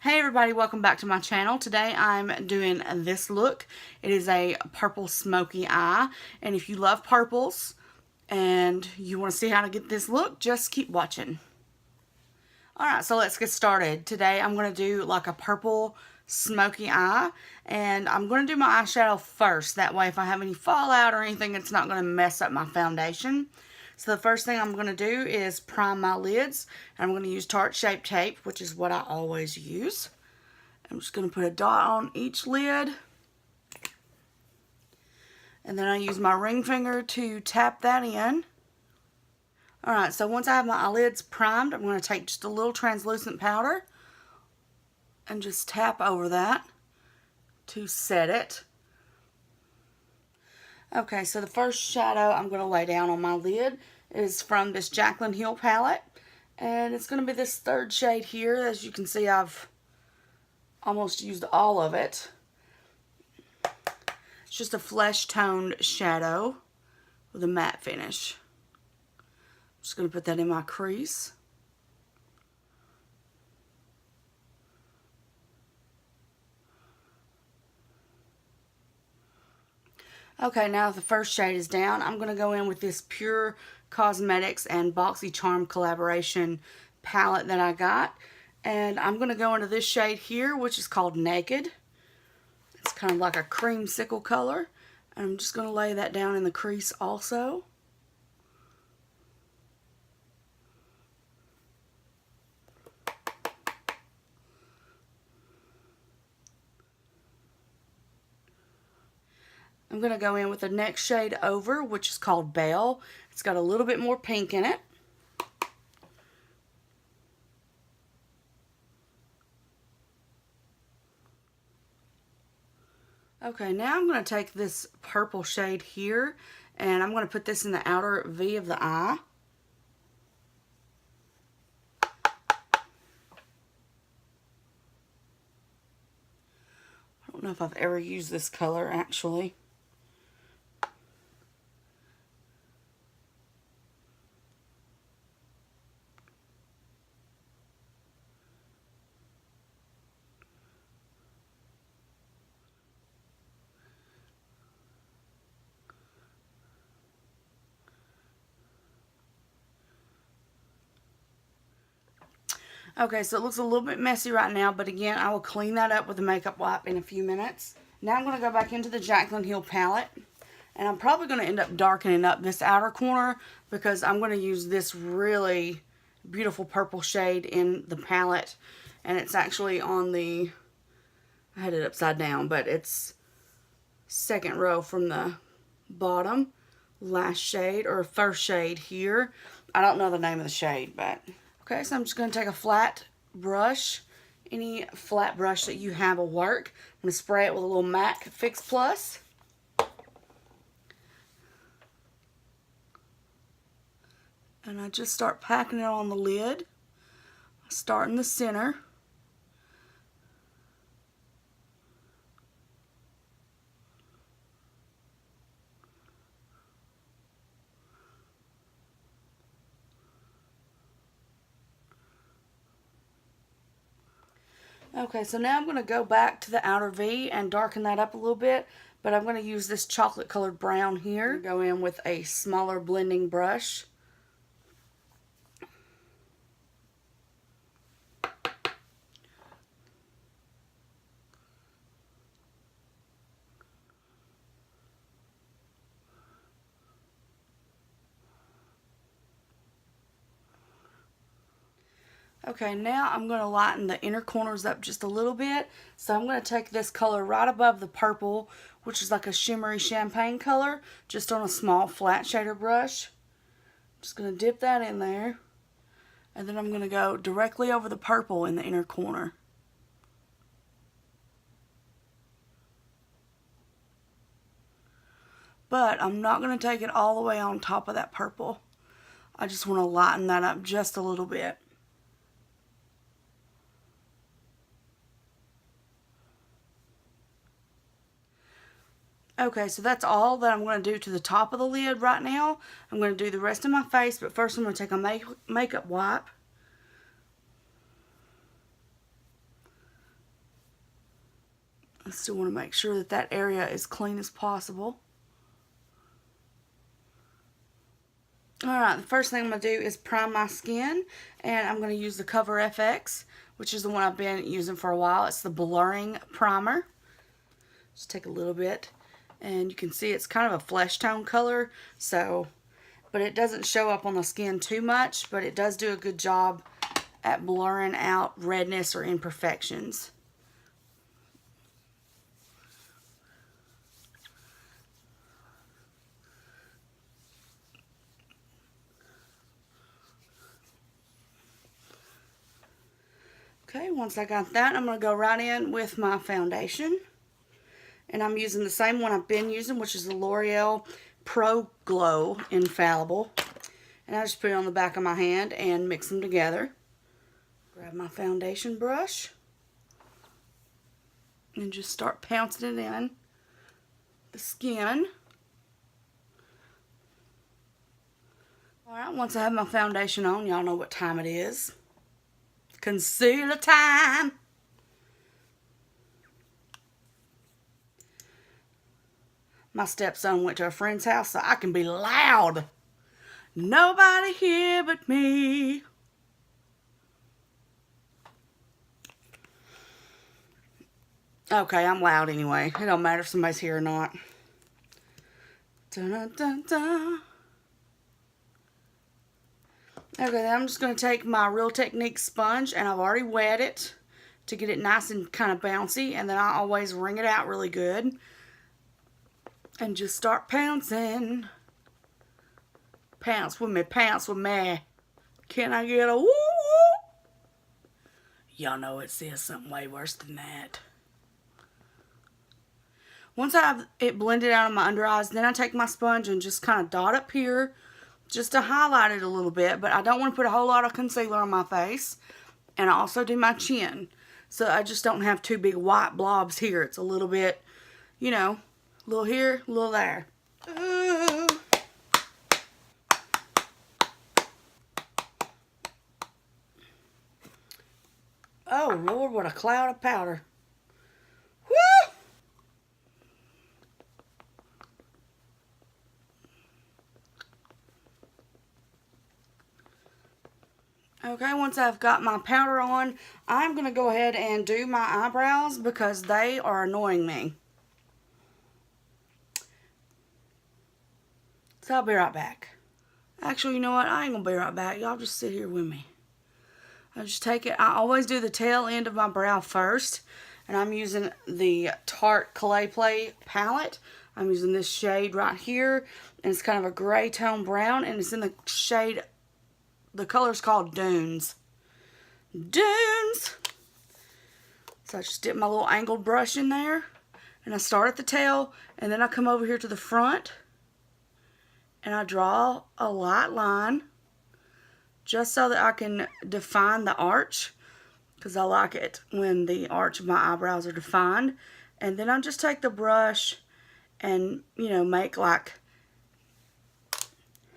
Hey everybody, welcome back to my channel. Today I'm doing this look. It is a purple smoky eye, and if you love purples and you want to see how to get this look, just keep watching. Alright, so let's get started. Today I'm going to do like a purple smoky eye, and I'm going to do my eyeshadow first. That way if I have any fallout or anything, it's not going to mess up my foundation. So the first thing I'm going to do is prime my lids. And I'm going to use Tarte Shape Tape, which is what I always use. I'm just going to put a dot on each lid. And then I use my ring finger to tap that in. Alright, so once I have my eyelids primed, I'm going to take just a little translucent powder and just tap over that to set it. Okay, so the first shadow I'm going to lay down on my lid is from this Jaclyn Hill palette. And it's going to be this third shade here. As you can see, I've almost used all of it. It's just a flesh-toned shadow with a matte finish. I'm just going to put that in my crease. Okay, now that the first shade is down, I'm going to go in with this Pure Cosmetics and BoxyCharm collaboration palette that I got. And I'm going to go into this shade here, which is called Naked. It's kind of like a creamsicle color. And I'm just going to lay that down in the crease also. I'm going to go in with the next shade over, which is called Belle. It's got a little bit more pink in it. Okay, now I'm going to take this purple shade here, and I'm going to put this in the outer V of the eye. I don't know if I've ever used this color, actually. Okay, so it looks a little bit messy right now, but again, I will clean that up with a makeup wipe in a few minutes. Now I'm going to go back into the Jaclyn Hill palette, and I'm probably going to end up darkening up this outer corner because I'm going to use this really beautiful purple shade in the palette, and it's actually on the, I had it upside down, but it's second row from the bottom, last shade, or first shade here. I don't know the name of the shade, but... Okay, so I'm just going to take a flat brush. Any flat brush that you have will work. I'm going to spray it with a little MAC Fix Plus. And I just start packing it on the lid. I start in the center. Okay, so now I'm going to go back to the outer V and darken that up a little bit, but I'm going to use this chocolate colored brown here. Go in with a smaller blending brush. Okay, now I'm going to lighten the inner corners up just a little bit. So I'm going to take this color right above the purple, which is like a shimmery champagne color, just on a small flat shader brush. Just going to dip that in there. And then I'm going to go directly over the purple in the inner corner. But I'm not going to take it all the way on top of that purple. I just want to lighten that up just a little bit. Okay, so that's all that I'm going to do to the top of the lid right now. I'm going to do the rest of my face, but first I'm going to take a makeup wipe I still want to make sure that that area is clean as possible. Alright, the first thing I'm going to do is prime my skin, and I'm going to use the Cover FX, which is the one I've been using for a while. It's the blurring primer. Just take a little bit, and you can see it's kind of a flesh tone color, so, but it doesn't show up on the skin too much, but it does do a good job at blurring out redness or imperfections. Okay, once I got that, I'm going to go right in with my foundation. And I'm using the same one I've been using, which is the L'Oreal Pro Glow Infallible. And I just put it on the back of my hand and mix them together. Grab my foundation brush. And just start pouncing it in the skin. Alright, once I have my foundation on, y'all know what time it is. Concealer time! My stepson went to a friend's house so I can be loud. Nobody here but me. Okay, I'm loud anyway. It don't matter if somebody's here or not. Dun, dun, dun, dun. Okay, then I'm just going to take my Real Technique sponge, and I've already wet it to get it nice and kind of bouncy, and then I always wring it out really good. And just start pouncing. Pounce with me, pounce with me. Can I get a woo woo? Y'all know it says something way worse than that. Once I have it blended out of my under eyes, then I take my sponge and just kind of dot up here just to highlight it a little bit. But I don't want to put a whole lot of concealer on my face. And I also do my chin. So I just don't have two big white blobs here. It's a little bit, you know, a little here, a little there. Ooh. Oh, Lord, what a cloud of powder. Woo! Okay, once I've got my powder on, I'm going to go ahead and do my eyebrows because they are annoying me. So I'll be right back. Actually, you know what? I ain't going to be right back. Y'all just sit here with me. I just take it. I always do the tail end of my brow first. And I'm using the Tarte Clay Play palette. I'm using this shade right here. And it's kind of a gray tone brown. And it's in the shade, the color's called Dunes. Dunes! So I just dip my little angled brush in there. And I start at the tail. And then I come over here to the front. And I draw a light line. Just so that I can define the arch. Because I like it when the arch of my eyebrows are defined. And then I just take the brush and, you know, make like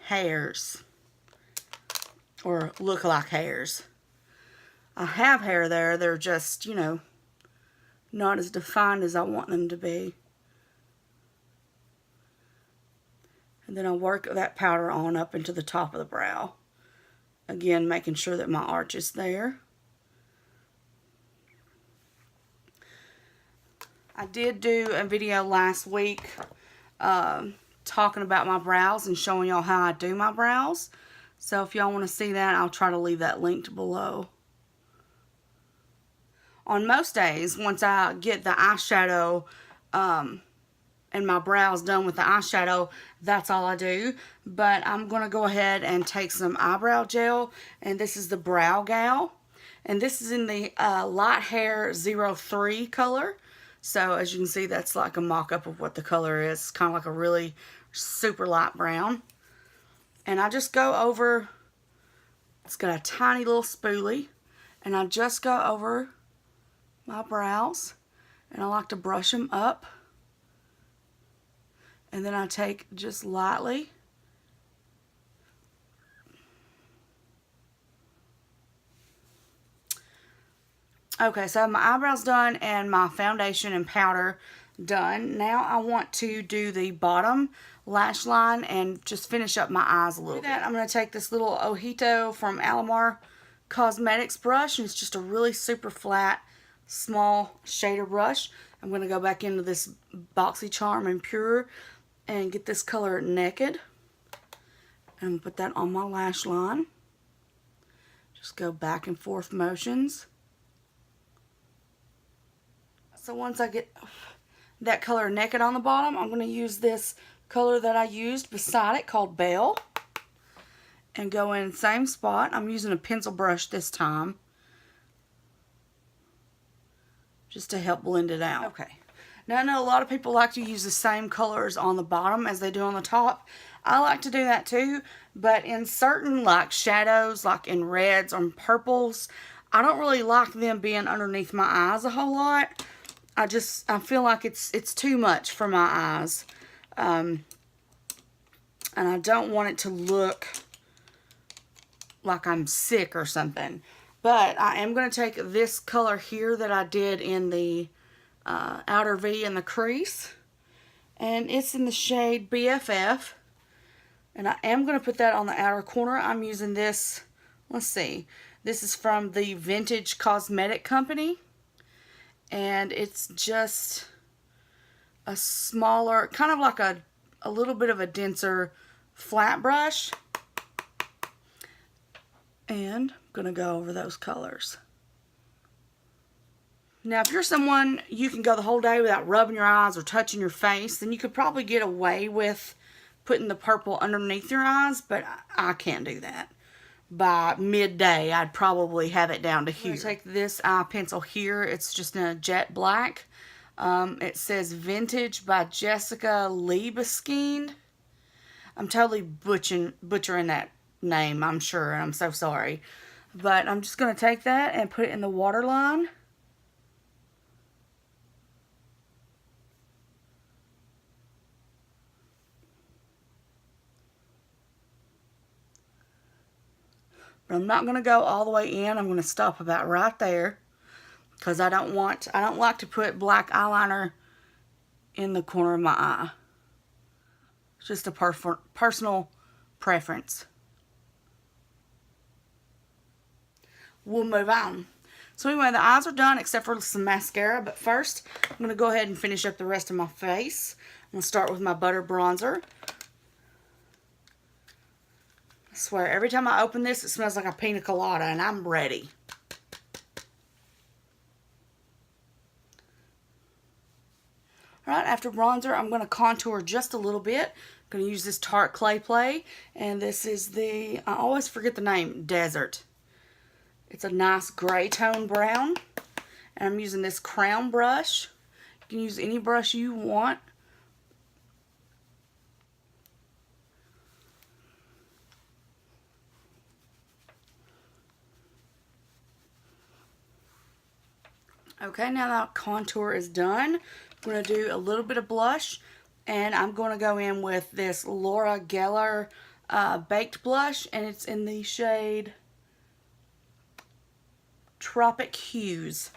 hairs. Or look like hairs. I have hair there. They're just, you know, not as defined as I want them to be. And then I'll work that powder on up into the top of the brow. Again, making sure that my arch is there. I did do a video last week talking about my brows and showing y'all how I do my brows. So if y'all want to see that, I'll try to leave that linked below. On most days, once I get the eyeshadow and my brows done with the eyeshadow, that's all I do. But I'm going to go ahead and take some eyebrow gel. And this is the Brow Gal. And this is in the Light Hair 03 color. So as you can see, that's like a mock-up of what the color is. It's kind of like a really super light brown. And I just go over, it's got a tiny little spoolie. And I just go over my brows. And I like to brush them up. And then I take just lightly Okay, so I have my eyebrows done and my foundation and powder done. Now I want to do the bottom lash line and just finish up my eyes a little bit. I'm going to take this little Ojito from Alamar Cosmetics brush, and it's just a really super flat, small shader brush. I'm going to go back into this BoxyCharm and Pure and get this color Naked and put that on my lash line. Just go back and forth motions. So once I get that color Naked on the bottom, I'm going to use this color that I used beside it called Belle and go in same spot. I'm using a pencil brush this time just to help blend it out. Okay. Now I know a lot of people like to use the same colors on the bottom as they do on the top. I like to do that too, but in certain like shadows, like in reds or purples, I don't really like them being underneath my eyes a whole lot. I feel like it's too much for my eyes. And I don't want it to look like I'm sick or something. But I am going to take this color here that I did in the outer V in the crease. And it's in the shade BFF. And I am going to put that on the outer corner. I'm using this, let's see. This is from the Vintage Cosmetic Company. And it's just a smaller, kind of like a little bit of a denser flat brush. And I'm going to go over those colors. Now, if you're someone, you can go the whole day without rubbing your eyes or touching your face, then you could probably get away with putting the purple underneath your eyes, but I can't do that. By midday, I'd probably have it down to here. I'm going to take this eye pencil here. It's just in a jet black. It says Vintage by Jessica Libeskind. I'm totally butchering that name, I'm sure, and I'm so sorry. But I'm just going to take that and put it in the waterline. But I'm not going to go all the way in. I'm going to stop about right there. Because I don't like to put black eyeliner in the corner of my eye. It's just a personal preference. We'll move on. So anyway, the eyes are done except for some mascara. But first, I'm going to go ahead and finish up the rest of my face. I'm going to start with my butter bronzer. I swear, every time I open this, it smells like a pina colada, and I'm ready. Alright, after bronzer, I'm going to contour just a little bit. I'm going to use this Tarte Clay Play, and this is the, I always forget the name, Desert. It's a nice gray tone brown, and I'm using this crown brush. You can use any brush you want. Okay, now that contour is done, I'm going to do a little bit of blush, and I'm going to go in with this Laura Geller baked blush, and it's in the shade Tropic Hues.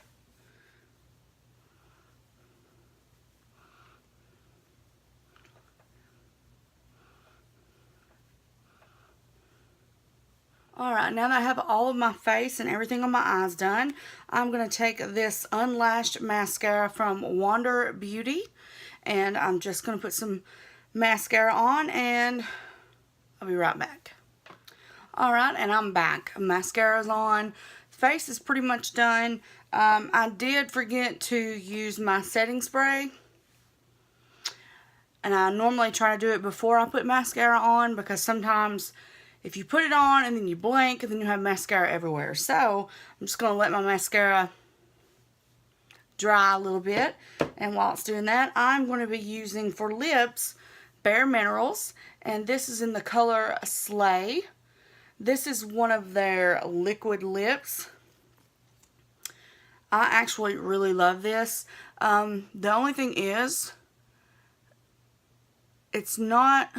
Alright, now that I have all of my face and everything on my eyes done, I'm going to take this unlashed mascara from Wander Beauty, and I'm just going to put some mascara on, and I'll be right back. Alright, and I'm back. Mascara's on. Face is pretty much done. I did forget to use my setting spray, and I normally try to do it before I put mascara on, because sometimes if you put it on and then you blink, and then you have mascara everywhere. So I'm just going to let my mascara dry a little bit. And while it's doing that, I'm going to be using for lips Bare Minerals. And this is in the color Slay. This is one of their liquid lips. I actually really love this. The only thing is, it's not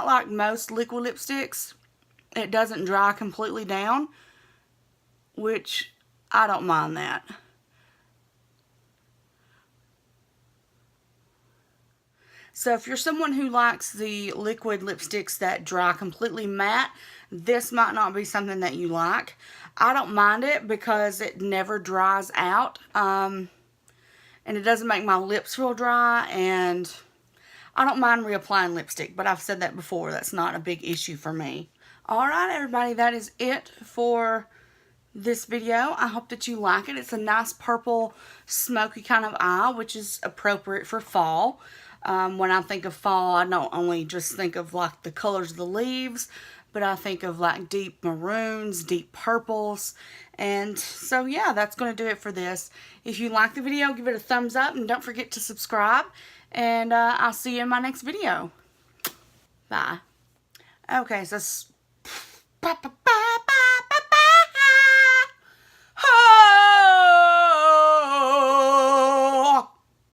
like most liquid lipsticks. It doesn't dry completely down, which I don't mind that. So if you're someone who likes the liquid lipsticks that dry completely matte, this might not be something that you like. I don't mind it because it never dries out. And it doesn't make my lips real dry. And I don't mind reapplying lipstick. But I've said that before. That's not a big issue for me. Alright, everybody. That is it for this video. I hope that you like it. It's a nice purple smoky kind of eye, which is appropriate for fall. When I think of fall, I don't only just think of like the colors of the leaves, but I think of like deep maroons, deep purples. And so yeah, that's going to do it for this. If you like the video, give it a thumbs up and don't forget to subscribe. And I'll see you in my next video. Bye. Okay, so bye.